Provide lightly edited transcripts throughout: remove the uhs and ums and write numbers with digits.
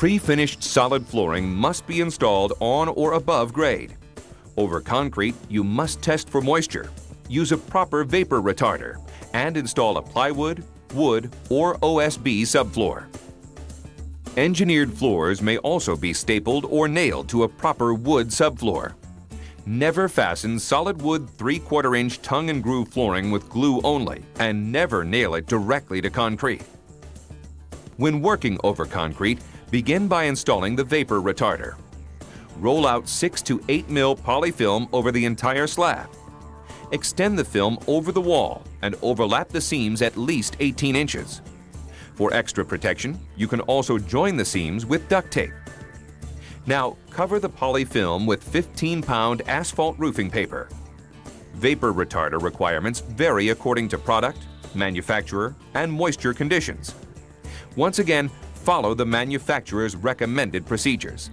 Pre-finished solid flooring must be installed on or above grade. Over concrete, you must test for moisture, use a proper vapor retarder, and install a plywood, wood, or OSB subfloor. Engineered floors may also be stapled or nailed to a proper wood subfloor. Never fasten solid wood 3/4 inch tongue and groove flooring with glue only, and never nail it directly to concrete. When working over concrete, begin by installing the vapor retarder. Roll out 6 to 8 mil polyfilm over the entire slab. Extend the film over the wall and overlap the seams at least 18 inches. For extra protection, you can also join the seams with duct tape. Now, cover the polyfilm with 15-pound asphalt roofing paper. Vapor retarder requirements vary according to product, manufacturer, and moisture conditions. Once again, follow the manufacturer's recommended procedures.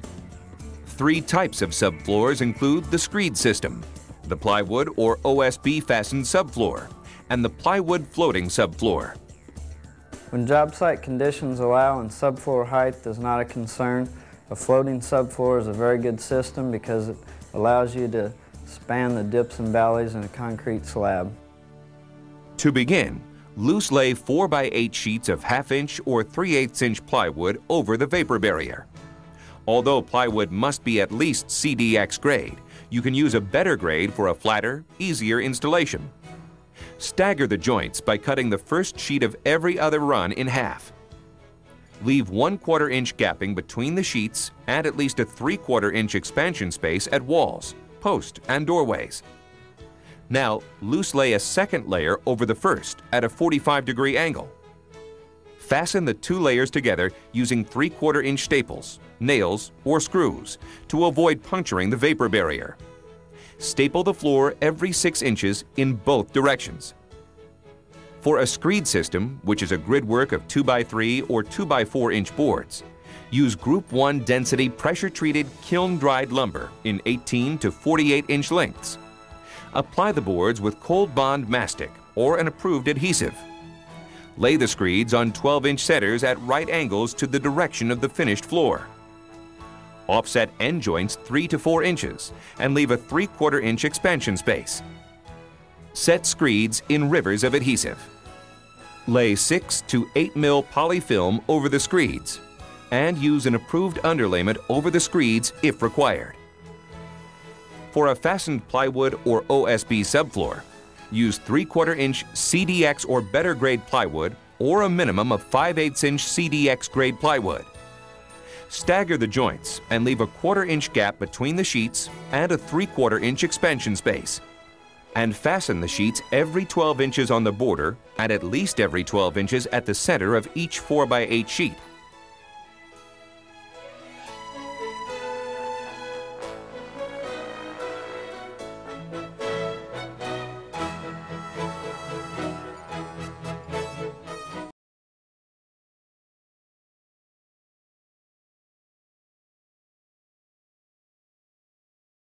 3 types of subfloors include the screed system, the plywood or OSB fastened subfloor, and the plywood floating subfloor. When job site conditions allow and subfloor height is not a concern, a floating subfloor is a very good system because it allows you to span the dips and valleys in a concrete slab. To begin, loose lay 4x8 sheets of 1/2 inch or 3/8 inch plywood over the vapor barrier. Although plywood must be at least CDX grade, you can use a better grade for a flatter, easier installation. Stagger the joints by cutting the first sheet of every other run in half. Leave 1/4 inch gapping between the sheets and at least a 3/4 inch expansion space at walls, posts, and doorways. Now, loose lay a second layer over the first at a 45-degree angle. Fasten the 2 layers together using 3/4 inch staples, nails, or screws to avoid puncturing the vapor barrier. Staple the floor every 6 inches in both directions. For a screed system, which is a gridwork of 2x3 or 2x4 inch boards, use Group 1 density pressure-treated kiln-dried lumber in 18 to 48 inch lengths. Apply the boards with cold bond mastic or an approved adhesive. Lay the screeds on 12-inch setters at right angles to the direction of the finished floor. Offset end joints 3 to 4 inches and leave a 3/4 inch expansion space. Set screeds in rivers of adhesive. Lay 6 to 8 mil polyfilm over the screeds and use an approved underlayment over the screeds if required. For a fastened plywood or OSB subfloor, use 3/4 inch CDX or better grade plywood or a minimum of 5/8 inch CDX grade plywood. Stagger the joints and leave a 1/4 inch gap between the sheets and a 3/4 inch expansion space. And fasten the sheets every 12 inches on the border and at least every 12 inches at the center of each 4x8 sheet